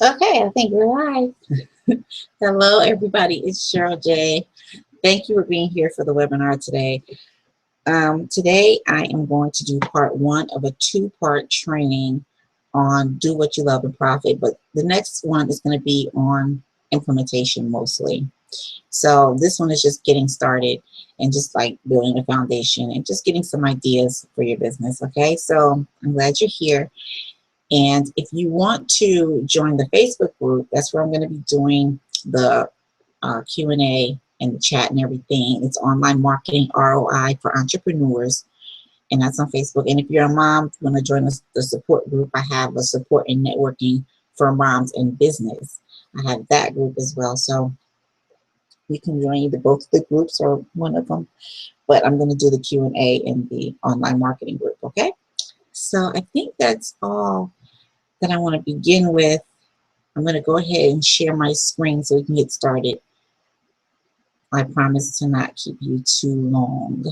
Okay, I think we're live. Hello, everybody. It's Cheryl J. Thank you for being here for the webinar today. Today, I am going to do part one of a two-part training on do what you love and profit, but the next one is going to be on implementation mostly. So this one is just getting started and just like building a foundation and just getting some ideas for your business. Okay, so I'm glad you're here. And if you want to join the Facebook group, that's where I'm going to be doing the Q&A and the chat and everything. It's online marketing ROI for entrepreneurs, and that's on Facebook. And if you're a mom, you want to join the support group, I have a support and networking for moms in business. I have that group as well. So you can join either both of the groups or one of them. But I'm going to do the Q&A in the online marketing group, okay? So I think that's all that I want to begin with. I'm going to go ahead and share my screen so we can get started. I promise to not keep you too long.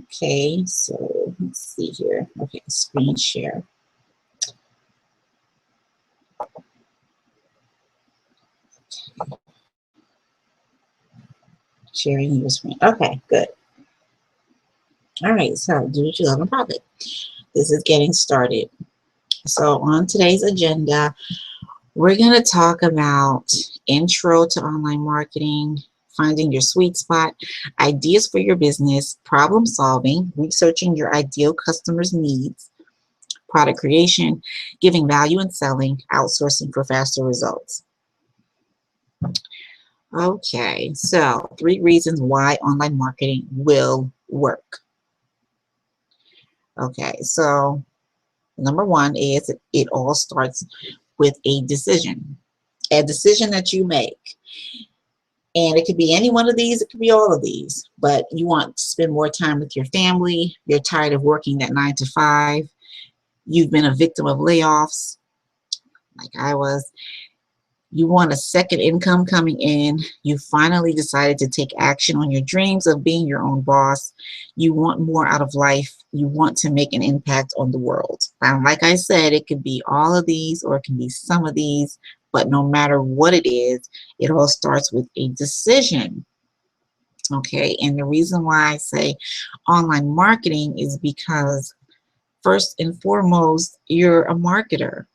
Okay, so let's see here. Okay, screen share. Sharing your screen. Okay, good. All right, so do what you love and profit. This is getting started. So on today's agenda, we're going to talk about intro to online marketing, finding your sweet spot, ideas for your business, problem solving, researching your ideal customers' needs, product creation, giving value and selling, outsourcing for faster results. Okay, so 3 reasons why online marketing will work. Okay, so number 1 is it all starts with a decision that you make. And it could be any one of these, it could be all of these, but you want to spend more time with your family, you're tired of working that 9 to 5, you've been a victim of layoffs, like I was, you want a second income coming in, you finally decided to take action on your dreams of being your own boss, you want more out of life, you want to make an impact on the world. And like I said, it could be all of these or it can be some of these, but no matter what it is, it all starts with a decision. Okay, and the reason why I say online marketing is because first and foremost, you're a marketer.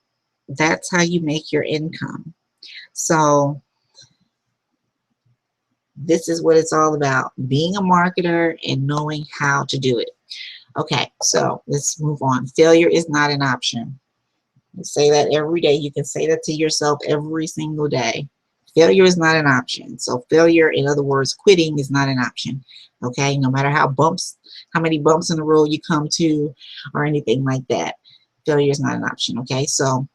That's how you make your income. So this is what it's all about, being a marketer and knowing how to do it. Okay, so let's move on. Failure is not an option. You say that every day. You can say that to yourself every single day. Failure is not an option. So failure, in other words, quitting is not an option. Okay, no matter how many bumps in the road you come to or anything like that, failure is not an option. Okay, so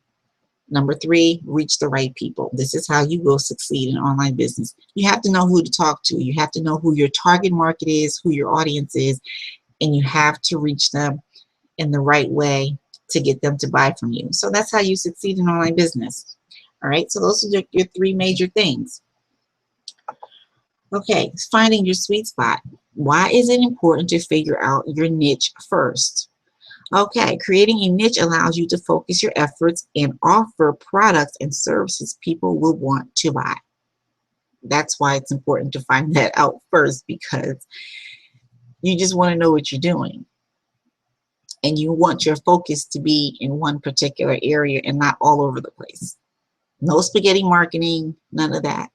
number 3, reach the right people. This is how you will succeed in online business. You have to know who to talk to. You have to know who your target market is, who your audience is, and you have to reach them in the right way to get them to buy from you. So that's how you succeed in online business. All right, so those are your 3 major things. Okay, finding your sweet spot. Why is it important to figure out your niche first? Okay, creating a niche allows you to focus your efforts and offer products and services people will want to buy. That's why it's important to find that out first, because you just want to know what you're doing. And you want your focus to be in one particular area and not all over the place. No spaghetti marketing, none of that.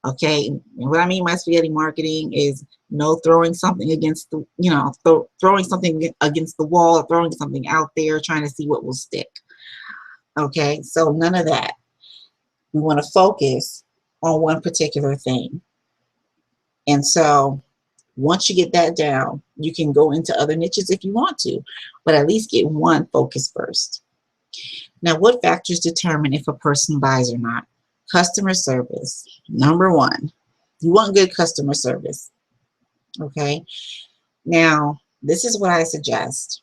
Okay, and what I mean by spaghetti marketing is no throwing something against the, throwing something against the wall, or throwing something out there, trying to see what will stick. Okay, so none of that. We want to focus on one particular thing. And so once you get that down, you can go into other niches if you want to, but at least get one focus first. Now, what factors determine if a person buys or not? Customer service, number 1. You want good customer service. Okay. Now, this is what I suggest.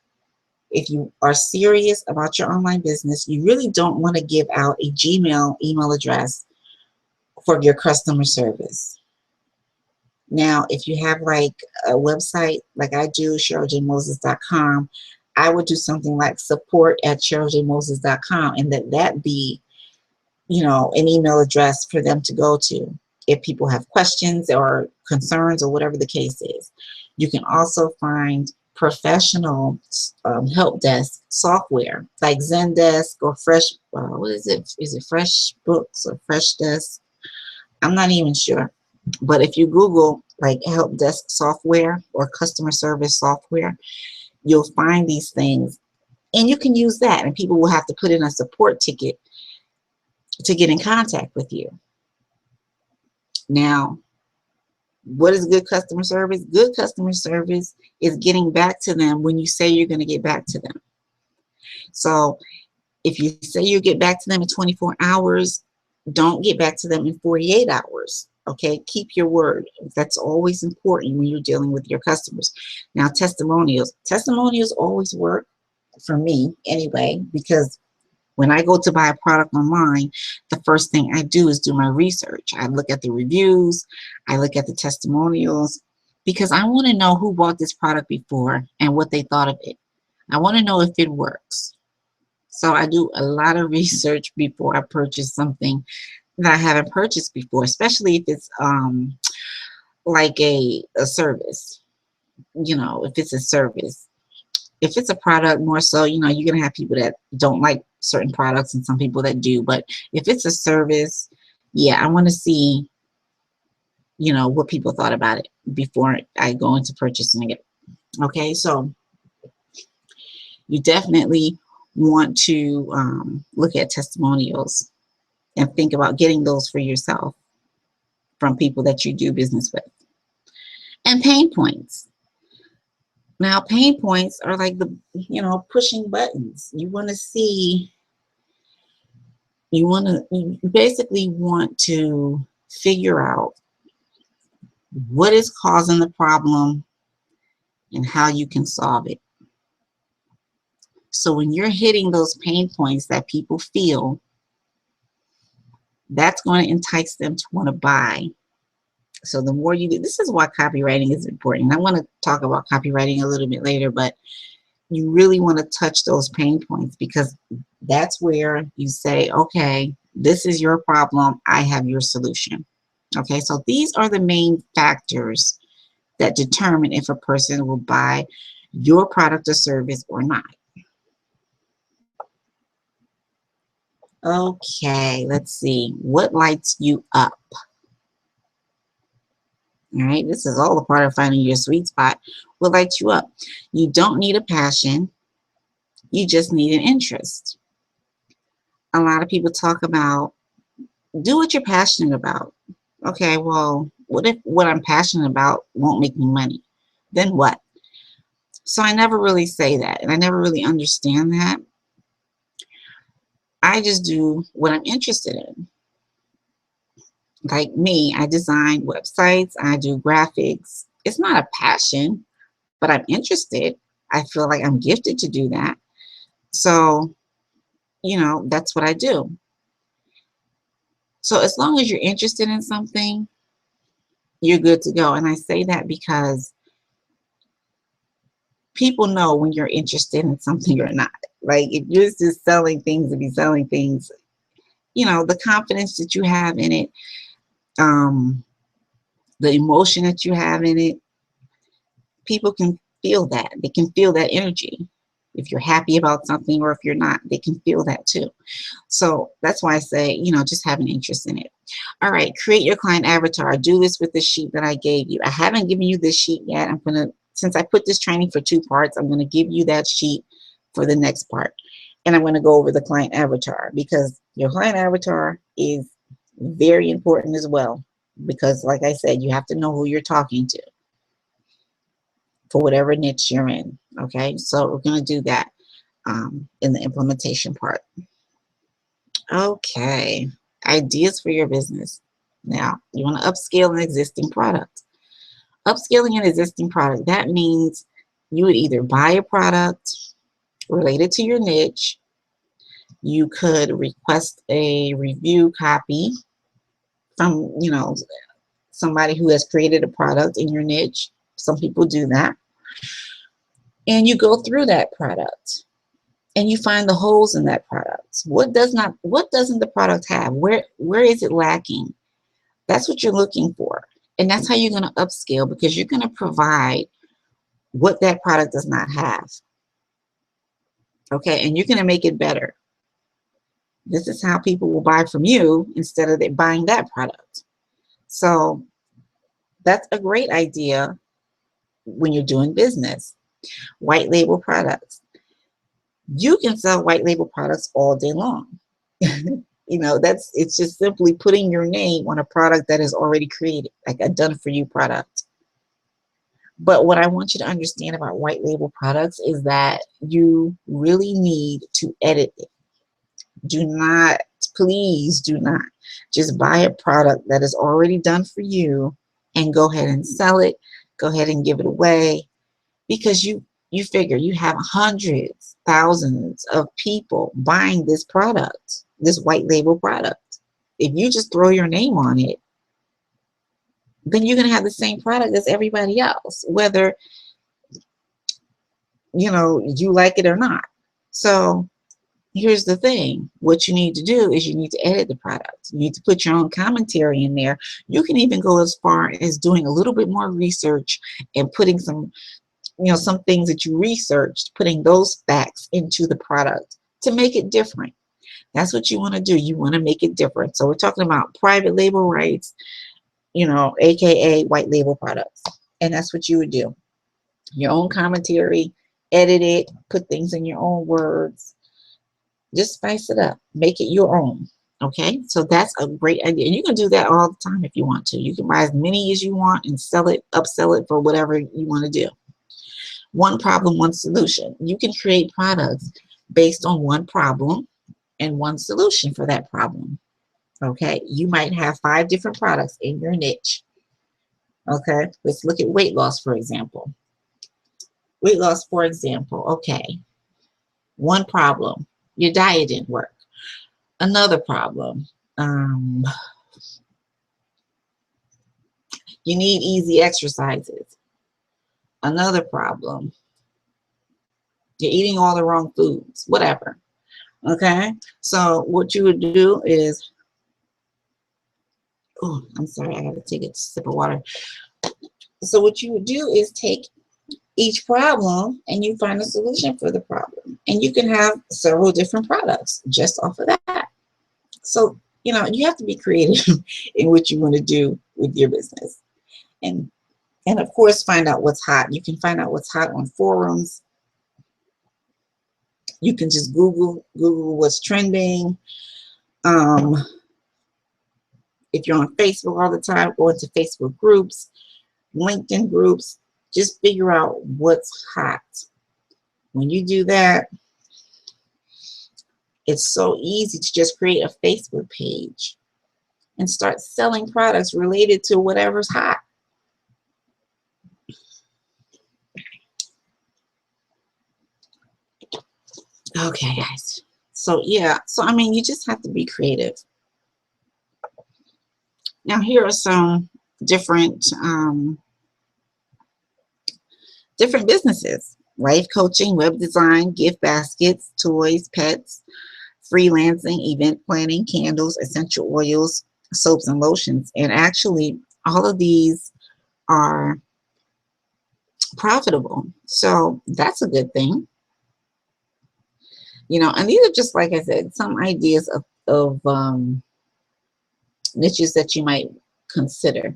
If you are serious about your online business, you really don't want to give out a Gmail email address for your customer service. Now, if you have like a website like I do, CherylJMoses.com, I would do something like support@CherylJMoses.com, and that be an email address for them to go to if people have questions or concerns or whatever the case is. You can also find professional help desk software like Zendesk or what is it? Is it FreshBooks or Fresh Desk? I'm not even sure. But if you Google like help desk software or customer service software, you'll find these things, and you can use that, and people will have to put in a support ticket to get in contact with you. Now, what is good customer service? Good customer service is getting back to them when you say you're going to get back to them. So if you say you get back to them in 24 hours, don't get back to them in 48 hours. Okay, keep your word. That's always important when you're dealing with your customers. Now, testimonials. Testimonials always work for me anyway, because when I go to buy a product online, the first thing I do is do my research. I look at the reviews, I look at the testimonials, because I want to know who bought this product before and what they thought of it. I want to know if it works. So I do a lot of research before I purchase something that I haven't purchased before, especially if it's like a service. If it's a service. If it's a product, more so, you're going to have people that don't like certain products and some people that do. But if it's a service, yeah, I want to see, what people thought about it before I go into purchasing it. Okay, so you definitely want to look at testimonials and think about getting those for yourself from people that you do business with. And pain points. Now, pain points are like the, pushing buttons. You basically want to figure out what is causing the problem and how you can solve it. So when you're hitting those pain points that people feel, that's going to entice them to want to buy. So the more you do, this is why copywriting is important. I want to talk about copywriting a little bit later, but you really want to touch those pain points, because that's where you say, okay, this is your problem, I have your solution. Okay, so these are the main factors that determine if a person will buy your product or service or not. Okay, let's see. What lights you up? All right, this is all a part of finding your sweet spot. What lights you up? You don't need a passion. You just need an interest. A lot of people talk about, do what you're passionate about. Okay, well, what if what I'm passionate about won't make me money? Then what? So I never really say that, and I never really understand that. I just do what I'm interested in. Like me, I design websites, I do graphics. It's not a passion, but I'm interested. I feel like I'm gifted to do that. So, that's what I do. So as long as you're interested in something, you're good to go. And I say that because people know when you're interested in something or not. Like if you're just selling things to be selling things, the confidence that you have in it, the emotion that you have in it, people can feel that. They can feel that energy. If you're happy about something or if you're not, they can feel that too. So that's why I say, just have an interest in it. All right, create your client avatar. Do this with the sheet that I gave you. I haven't given you this sheet yet. Since I put this training for 2 parts, I'm going to give you that sheet for the next part. And I'm going to go over the client avatar, because your client avatar is very important as well. Because like I said, you have to know who you're talking to for whatever niche you're in. Okay, so we're going to do that in the implementation part. Okay, ideas for your business. Now, you want to upscale an existing product. Upscaling an existing product, that means you would either buy a product related to your niche. You could request a review copy from, somebody who has created a product in your niche. Some people do that. And you go through that product. and you find the holes in that product. What doesn't the product have? Where is it lacking? That's what you're looking for. And that's how you're going to upscale, because you're going to provide what that product does not have. Okay, and you're going to make it better. This is how people will buy from you instead of buying that product. So that's a great idea when you're doing business. White label products. You can sell white label products all day long. You know, it's just simply putting your name on a product that is already created, like a done for you product. But what I want you to understand about white label products is that you really need to edit it. Do not, please do not just buy a product that is already done for you and go ahead and sell it, go ahead and give it away, because you figure you have hundreds, thousands of people buying this product, this white label product. If you just throw your name on it, then you're going to have the same product as everybody else, whether you like it or not. So here's the thing. What you need to do is you need to edit the product. You need to put your own commentary in there. You can even go as far as doing a little bit more research and putting some things that you researched, putting those facts into the product to make it different. That's what you want to do. You want to make it different. So we're talking about private label rights, aka white label products. And that's what you would do. Your own commentary, edit it, put things in your own words. Just spice it up. Make it your own. Okay, so that's a great idea. And you can do that all the time if you want to. You can buy as many as you want and sell it, upsell it for whatever you want to do. One problem, one solution. You can create products based on one problem and one solution for that problem. Okay, you might have 5 different products in your niche. Okay, let's look at weight loss, for example. Weight loss, for example. Okay, one problem, your diet didn't work. Another problem, you need easy exercises. Another problem, you're eating all the wrong foods, whatever. Okay, so what you would do is, oh, I'm sorry, I got to take a sip of water. So what you would do is take each problem and you find a solution for the problem. And you can have several different products just off of that. So, you have to be creative in what you want to do with your business. And of course, find out what's hot. You can find out what's hot on forums. You can just Google what's trending. If you're on Facebook all the time, go into Facebook groups, LinkedIn groups, just figure out what's hot. When you do that, it's so easy to just create a Facebook page and start selling products related to whatever's hot. Okay, guys. So yeah, I mean, you just have to be creative. Now, here are some different businesses: life coaching, web design, gift baskets, toys, pets, freelancing, event planning, candles, essential oils, soaps and lotions. And actually, all of these are profitable. So that's a good thing. And these are just, like I said, some ideas of niches that you might consider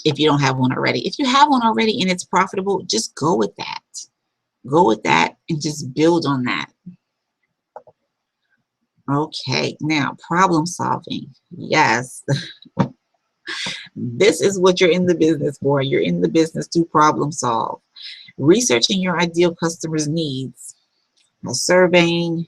if you don't have one already. If you have one already and it's profitable, just go with that. Go with that and just build on that. Okay, now problem solving. Yes. This is what you're in the business for. You're in the business to problem solve. Researching your ideal customers' needs. Surveying,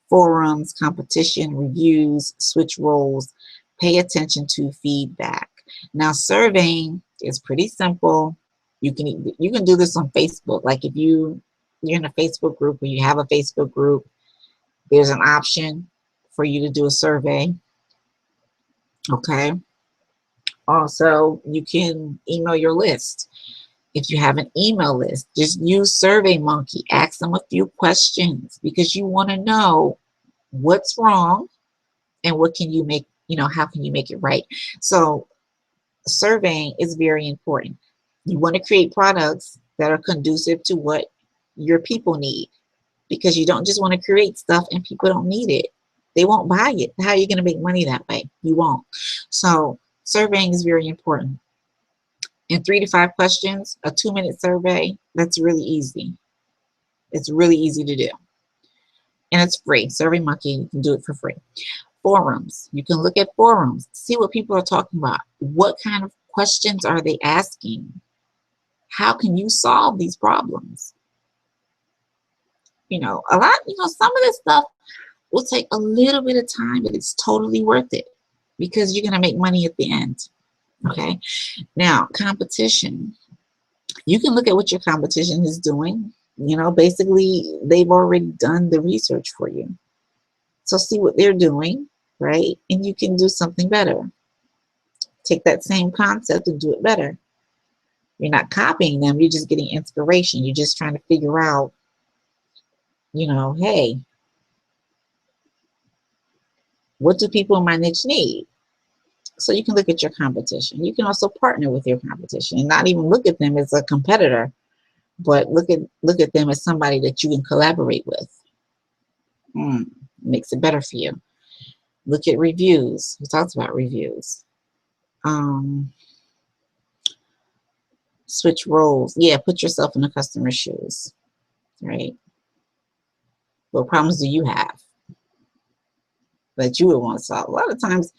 forums, competition, reviews, switch roles, pay attention to feedback. Now, surveying is pretty simple. You can do this on Facebook. Like if you're in a Facebook group or you have a Facebook group, there's an option for you to do a survey. Okay. Also, you can email your list. If you have an email list, just use SurveyMonkey. Ask them a few questions because you want to know what's wrong and what can you make, how can you make it right? So surveying is very important. You want to create products that are conducive to what your people need, because you don't just want to create stuff and people don't need it. They won't buy it. How are you going to make money that way? You won't. So surveying is very important. In 3 to 5 questions, a 2-minute survey, that's really easy. It's really easy to do. And it's free. SurveyMonkey, you can do it for free. Forums. You can look at forums, see what people are talking about. What kind of questions are they asking? How can you solve these problems? A lot, some of this stuff will take a little bit of time, but it's totally worth it because you're going to make money at the end. Okay. Now, competition. You can look at what your competition is doing. Basically, they've already done the research for you. So see what they're doing, right? And you can do something better. Take that same concept and do it better. You're not copying them. You're just getting inspiration. You're just trying to figure out, hey, what do people in my niche need? So you can look at your competition. You can also partner with your competition and not even look at them as a competitor, but look at them as somebody that you can collaborate with. Makes it better for you. Look at reviews. We talked about reviews. Switch roles. Yeah, put yourself in the customer's shoes, right? What problems do you have that you would want to solve? A lot of times,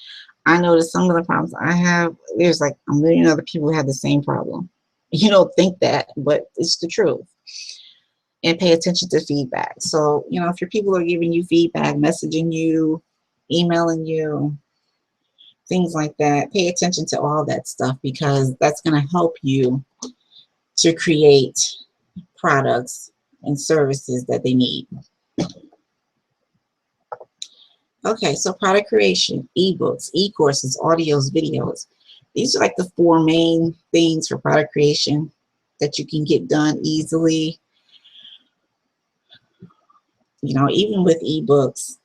I notice some of the problems I have, there's like a million other people who have the same problem. You don't think that, but it's the truth. And pay attention to feedback. So, if your people are giving you feedback, messaging you, emailing you, things like that, pay attention to all that stuff because that's going to help you to create products and services that they need. Okay, so product creation, ebooks, e-courses, audios, videos. These are like the 4 main things for product creation that you can get done easily. Even with ebooks,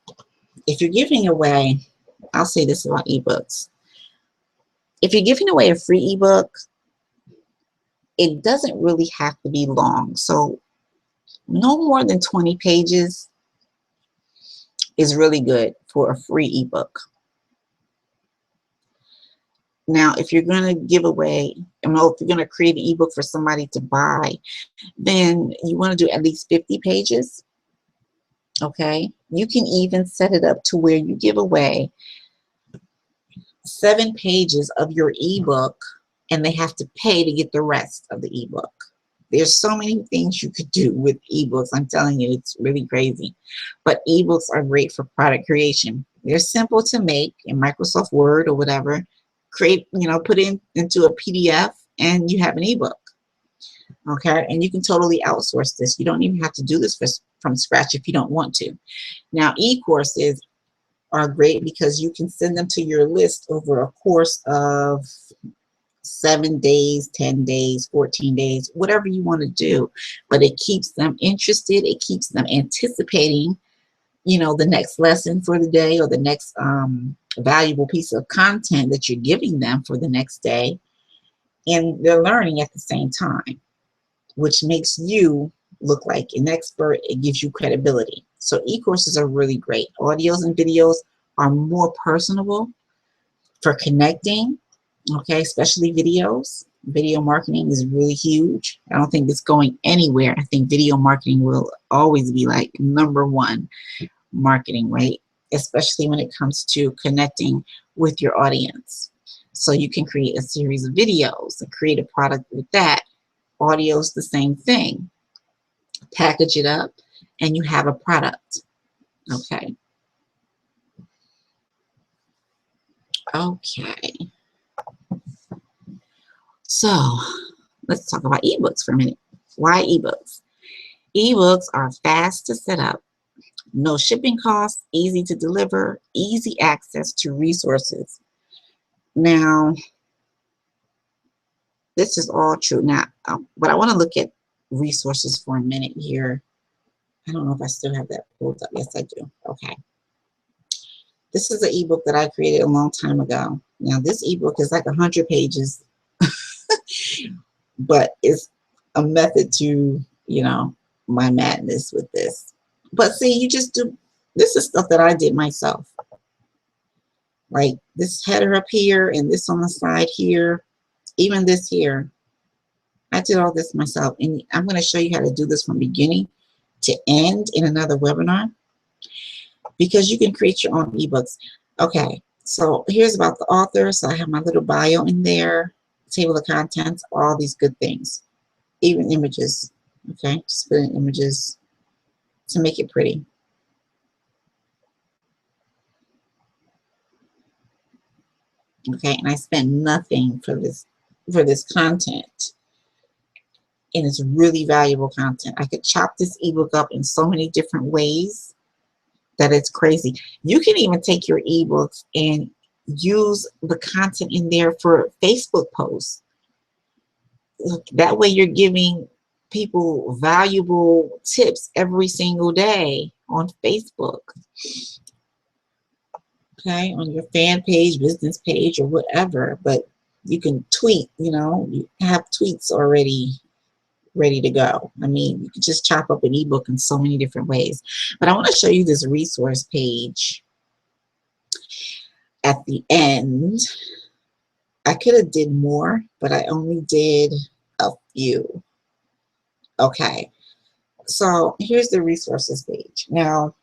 if you're giving away, I'll say this about ebooks. If you're giving away a free ebook, it doesn't really have to be long. So no more than 20 pages is really good for a free ebook. Now, if you're going to give away, if you're going to create an ebook for somebody to buy, then you want to do at least 50 pages. Okay. You can even set it up to where you give away 7 pages of your ebook and they have to pay to get the rest of the ebook. There's so many things you could do with ebooks. I'm telling you, it's really crazy. But ebooks are great for product creation. They're simple to make in Microsoft Word or whatever. Create, put it into a PDF and you have an ebook. Okay, and you can totally outsource this. You don't even have to do this from scratch if you don't want to. Now, e-courses are great because you can send them to your list over a course of 7 days, 10 days, 14 days, whatever you want to do. But it keeps them interested. It keeps them anticipating, the next lesson for the day or the next valuable piece of content that you're giving them for the next day. And they're learning at the same time, which makes you look like an expert. It gives you credibility. So e-courses are really great. Audios and videos are more personable for connecting, okay, especially videos. Video marketing is really huge. I don't think it's going anywhere. I think video marketing will always be like #1 marketing, right? Especially when it comes to connecting with your audience. So you can create a series of videos and create a product with that. Audio is the same thing. Package it up and you have a product. Okay. Okay. So let's talk about ebooks for a minute. Why ebooks? Ebooks are fast to set up, no shipping costs, easy to deliver, easy access to resources. Now, This is all true. Now, but I want to look at resources for a minute here. I don't know if I still have that pulled up. Yes, I do. Okay. This is an ebook that I created a long time ago. Now, this ebook is like 100 pages, but it's a method to, my madness with this. But see, you just do, this is stuff that I did myself. Like this header up here and this on the side here, even this here. I did all this myself, and I'm going to show you how to do this from beginning to end in another webinar, because you can create your own ebooks. Okay, so here's about the author. So I have my little bio in there, table of contents, all these good things, even images. Okay, just put in images to make it pretty. Okay, and I spent nothing for this content, and it's really valuable content. I could chop this ebook up in so many different ways that it's crazy. You can even take your ebooks and use the content in there for Facebook posts. That way you're giving people valuable tips every single day on Facebook. Okay, on your fan page, business page, or whatever. But you can tweet, you have tweets already ready to go. I mean, you can just chop up an ebook in so many different ways. But I want to show you this resource page at the end. I could have did more, but I only did a few. Okay, so here's the resources page. Now,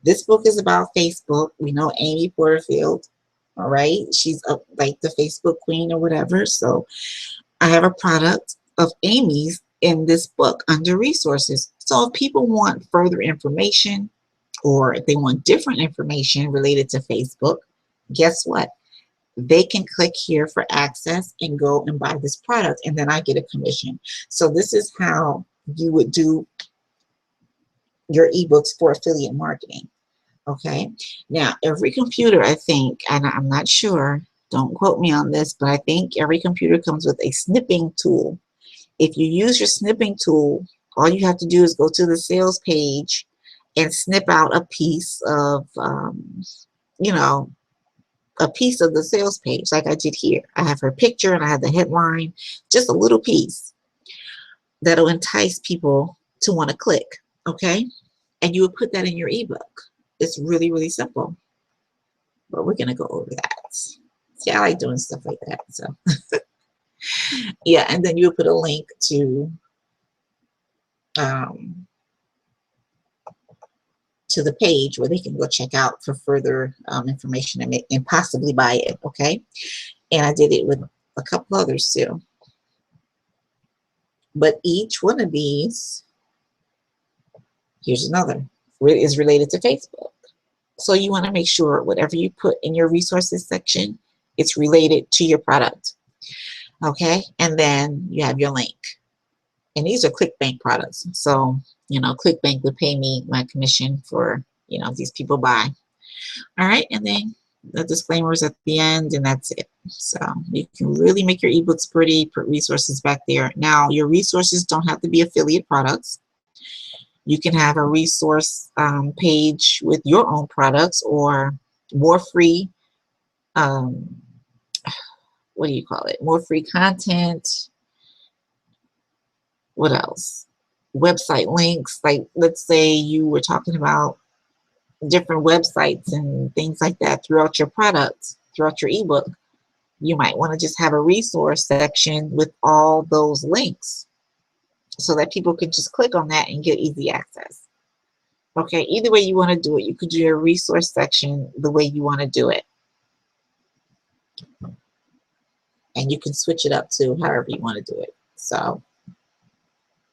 this book is about Facebook. We know Amy Porterfield, all right? She's like the Facebook queen or whatever. So I have a product of Amy's in this book under resources. So if people want further information, or if they want different information related to Facebook, guess what? They can click here for access and go and buy this product, and then I get a commission. So this is how you would do your ebooks for affiliate marketing. Okay, now every computer, I think, and I'm not sure, don't quote me on this, but I think every computer comes with a snipping tool. If you use your snipping tool, all you have to do is go to the sales page and snip out a piece of, a piece of the sales page, like I did here. I have her picture and I have the headline, just a little piece that'll entice people to want to click, okay? And you would put that in your ebook. It's really, really simple, but we're going to go over that. See, I like doing stuff like that, so. Yeah, and then you would put a link to the page where they can go check out for further information and possibly buy it, okay? And I did it with a couple others too. But each one of these, here's another, is related to Facebook. So you want to make sure whatever you put in your resources section, it's related to your product. Okay, and then you have your link. And these are ClickBank products. So, ClickBank would pay me my commission for, these people buy. All right, and then the disclaimers at the end, and that's it. So you can really make your ebooks pretty, put resources back there. Now, your resources don't have to be affiliate products. You can have a resource page with your own products, or more free, what do you call it? More free content. What else? Website links. Like, let's say you were talking about different websites and things like that throughout your product, throughout your ebook. You might want to just have a resource section with all those links so that people can just click on that and get easy access. Okay, either way you want to do it, you could do your resource section the way you want to do it. And you can switch it up to however you want to do it. So,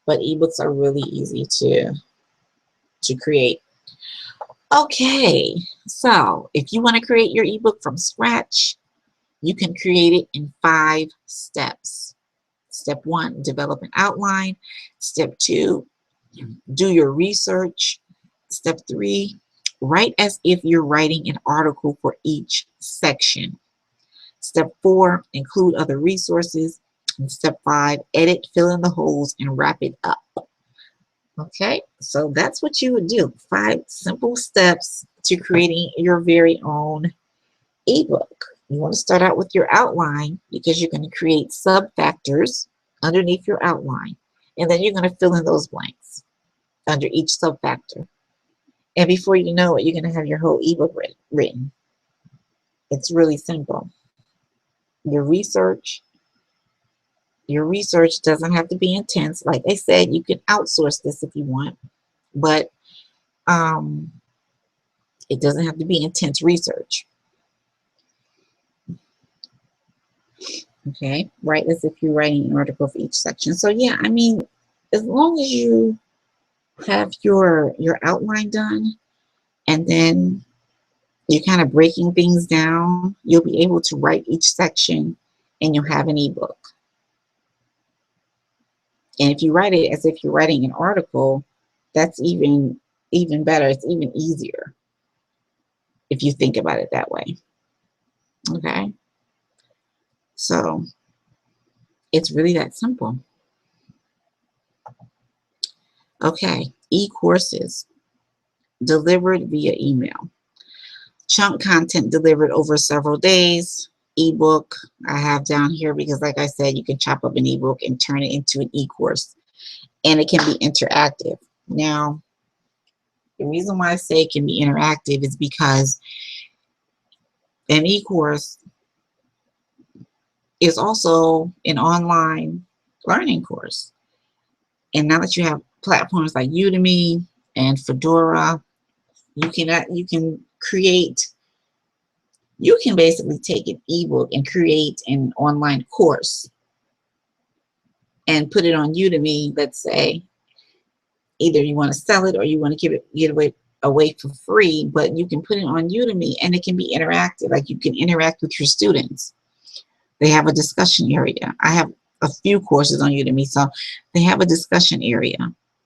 but ebooks are really easy to create. Okay, so if you want to create your ebook from scratch, you can create it in 5 steps. Step 1, develop an outline. Step 2, do your research. Step 3, write as if you're writing an article for each section. Step 4, include other resources. And step 5, edit, fill in the holes, and wrap it up. Okay, so that's what you would do. 5 simple steps to creating your very own ebook. You want to start out with your outline because you're going to create sub-factors underneath your outline. And then you're going to fill in those blanks under each sub-factor. And before you know it, you're going to have your whole ebook written. It's really simple. Your research doesn't have to be intense. Like I said, you can outsource this if you want, but it doesn't have to be intense research. Okay, write as if you're writing an article for each section. So yeah, I mean, as long as you have your outline done, and then you're kind of breaking things down, you'll be able to write each section and you'll have an ebook. And if you write it as if you're writing an article, that's even better. It's even easier if you think about it that way. Okay, so it's really that simple. Okay, e-courses delivered via email. Chunk content delivered over several days. Ebook I have down here because, like I said, you can chop up an ebook and turn it into an e-course, and it can be interactive. Now, the reason why I say it can be interactive is because an e-course is also an online learning course. And now that you have platforms like Udemy and Fedora, you can basically take an ebook and create an online course and put it on Udemy. Let's say either you want to sell it or you want to give it away for free, but you can put it on Udemy and it can be interactive. Like, you can interact with your students. They have a discussion area. I have a few courses on Udemy, so they have a discussion area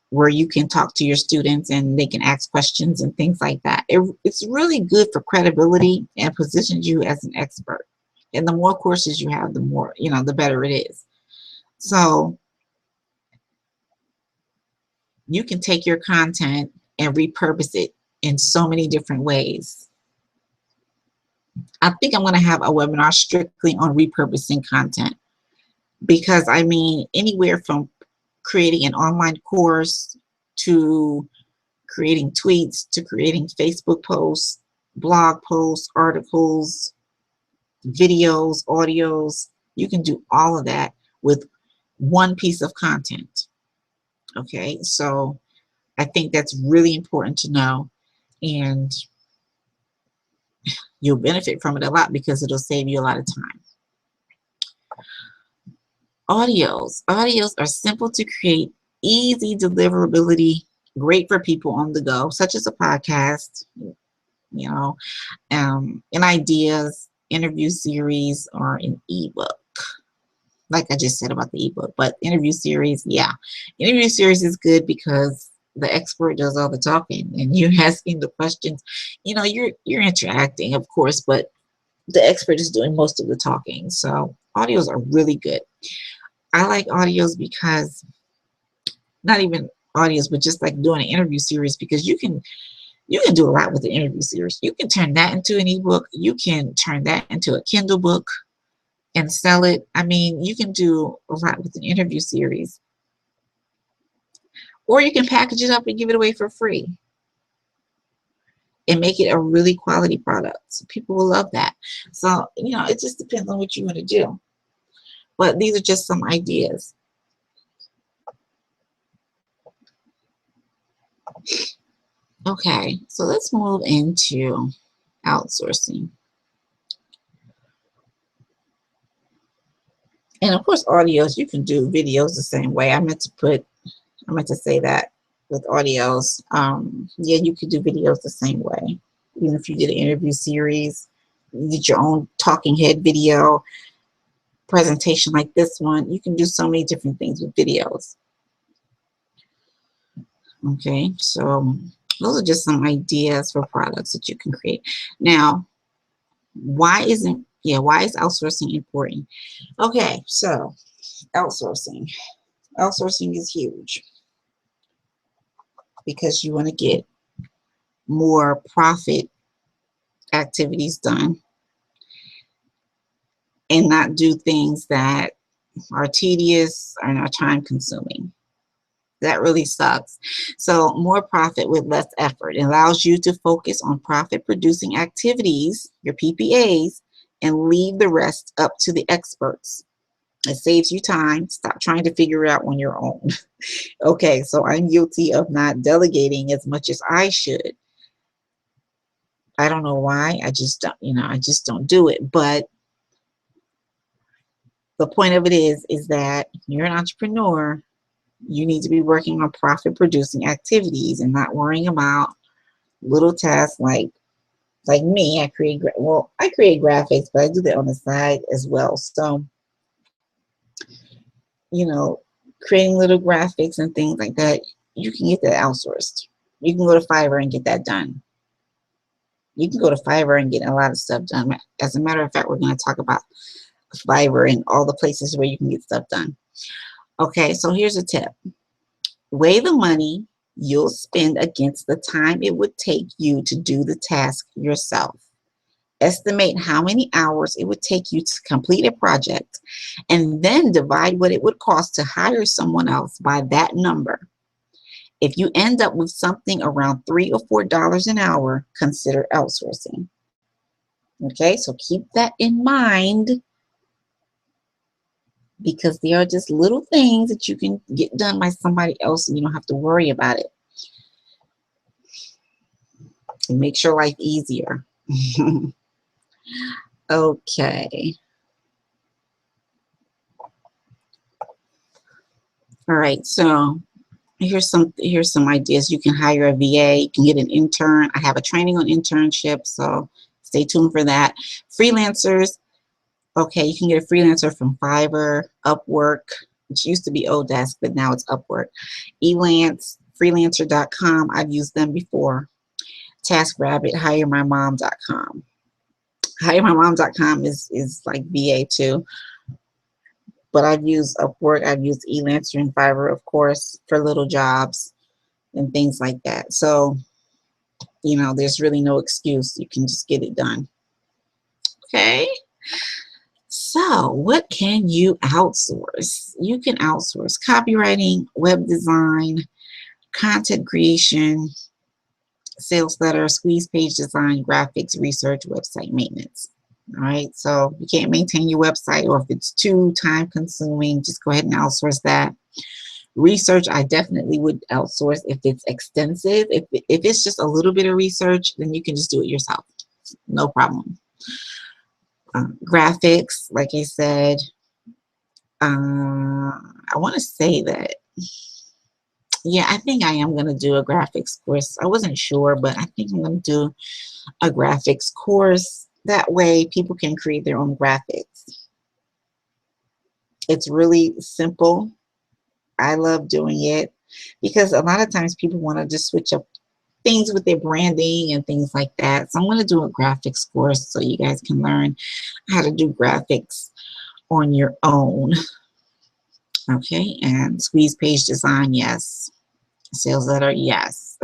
where you can talk to your students and they can ask questions and things like that. It's really good for credibility and positions you as an expert. And the more courses you have, the more, the better it is. So you can take your content and repurpose it in so many different ways. I think I'm going to have a webinar strictly on repurposing content, because I mean, anywhere from creating an online course to creating tweets to creating Facebook posts, blog posts, articles, videos, audios, you can do all of that with one piece of content. Okay, so I think that's really important to know, and you'll benefit from it a lot because it'll save you a lot of time. Audios are simple to create, easy deliverability, great for people on the go, such as a podcast, an ideas, interview series, or an ebook. Like I just said about the ebook, but interview series, yeah. Interview series is good because the expert does all the talking and you're asking the questions. You're interacting, of course, but the expert is doing most of the talking. So audios are really good. I like audios because, not even audios, but just like doing an interview series, because you can do a lot with an interview series. You can turn that into an ebook. You can turn that into a Kindle book and sell it. I mean, you can do a lot with an interview series. Or you can package it up and give it away for free and make it a really quality product. So people will love that. So, it just depends on what you want to do. But these are just some ideas. Okay, so let's move into outsourcing. And of course, audios, you can do videos the same way. I meant to say that with audios. Yeah, you could do videos the same way. Even if you did an interview series, you did your own talking head video presentation like this one, you can do so many different things with videos. Okay, so those are just some ideas for products that you can create. Now, why is it Yeah, why is outsourcing important? Okay, so outsourcing. Outsourcing is huge because you want to get more profit activities done and not do things that are tedious and are time consuming. That really sucks. So more profit with less effort. It allows you to focus on profit producing activities, your PPAs, and leave the rest up to the experts. It saves you time. Stop trying to figure it out on your own. Okay, so I'm guilty of not delegating as much as I should. I don't know why. I just don't, I just don't do it. But the point of it is that you're an entrepreneur. You need to be working on profit producing activities and not worrying about little tasks like me. I create graphics, but I do that on the side as well. So, you know, creating little graphics and things like that, you can get that outsourced. You can go to Fiverr and get that done. You can go to Fiverr and get a lot of stuff done. As a matter of fact, we're going to talk about Fiverr and all the places where you can get stuff done. Okay, so here's a tip. Weigh the money you'll spend against the time it would take you to do the task yourself. Estimate how many hours it would take you to complete a project, and then divide what it would cost to hire someone else by that number. If you end up with something around $3 or $4 an hour, consider outsourcing. Okay, so keep that in mind, because there are just little things that you can get done by somebody else and you don't have to worry about it. It makes your life easier. Okay. All right, so here's some ideas. You can hire a VA, you can get an intern. I have a training on internship, so stay tuned for that. Freelancers, okay, you can get a freelancer from Fiverr, Upwork, which used to be Odesk, but now it's Upwork. Elance, freelancer.com, I've used them before. TaskRabbit, hiremymom.com. Hiremymom.com is like VA too. But I've used Upwork, I've used Elancer and Fiverr, of course, for little jobs and things like that. So, there's really no excuse. You can just get it done. Okay. So, what can you outsource? You can outsource copywriting, web design, content creation, sales letter, squeeze page design, graphics, research, website maintenance. All right, so you can't maintain your website, or if it's too time consuming, just go ahead and outsource that. Research, I definitely would outsource if it's extensive. If it's just a little bit of research, then you can just do it yourself. No problem. Graphics, like I said, I want to say that, yeah, I think I am going to do a graphics course. I wasn't sure, but I think I'm going to do a graphics course. That way people can create their own graphics. It's really simple. I love doing it because a lot of times people want to just switch up things with their branding and things like that. So I'm going to do a graphics course so you guys can learn how to do graphics on your own. Okay, and squeeze page design, yes. Sales letter, yes.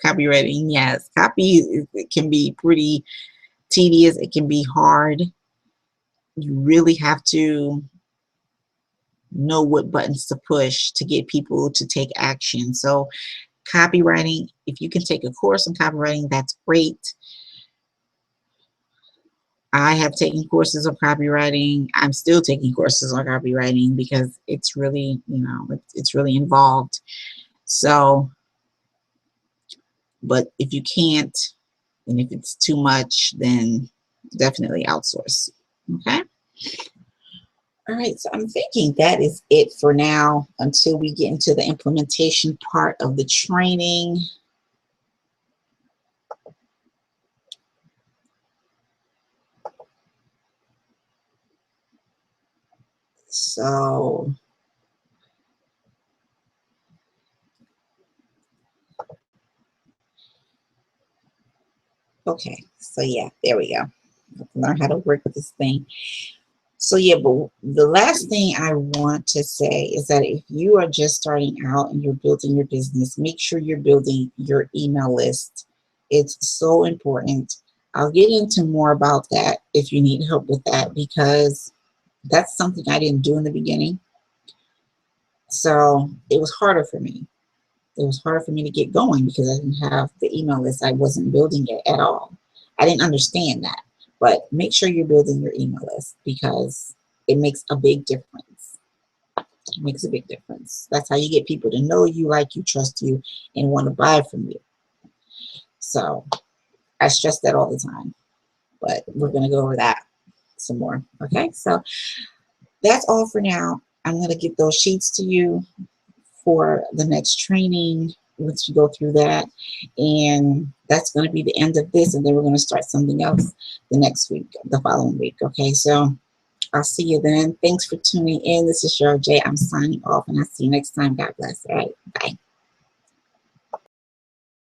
Copywriting, yes. Copy, it can be pretty tedious. It can be hard. You really have to know what buttons to push to get people to take action. So copywriting, if you can take a course on copywriting, that's great. I have taken courses on copywriting. I'm still taking courses on copywriting because it's really, it's really involved. So, but if you can't, and if it's too much, then definitely outsource. Okay. All right, so I'm thinking that is it for now until we get into the implementation part of the training. So, okay, so yeah, there we go. learn how to work with this thing. So yeah, but the last thing I want to say is that if you are just starting out and you're building your business, make sure you're building your email list. It's so important. I'll get into more about that if you need help with that, because that's something I didn't do in the beginning. So it was harder for me. It was harder for me to get going because I didn't have the email list. I wasn't building it at all. I didn't understand that. But make sure you're building your email list because it makes a big difference. It makes a big difference. That's how you get people to know you, like you, trust you, and want to buy from you. So I stress that all the time. But we're going to go over that some more. Okay, so that's all for now. I'm going to get those sheets to you for the next training once you go through that, and that's going to be the end of this, and then we're going to start something else the next week, the following week. Okay, so I'll see you then. Thanks for tuning in. This is Cheryl J. I'm signing off, and I'll see you next time. God bless. All right, bye.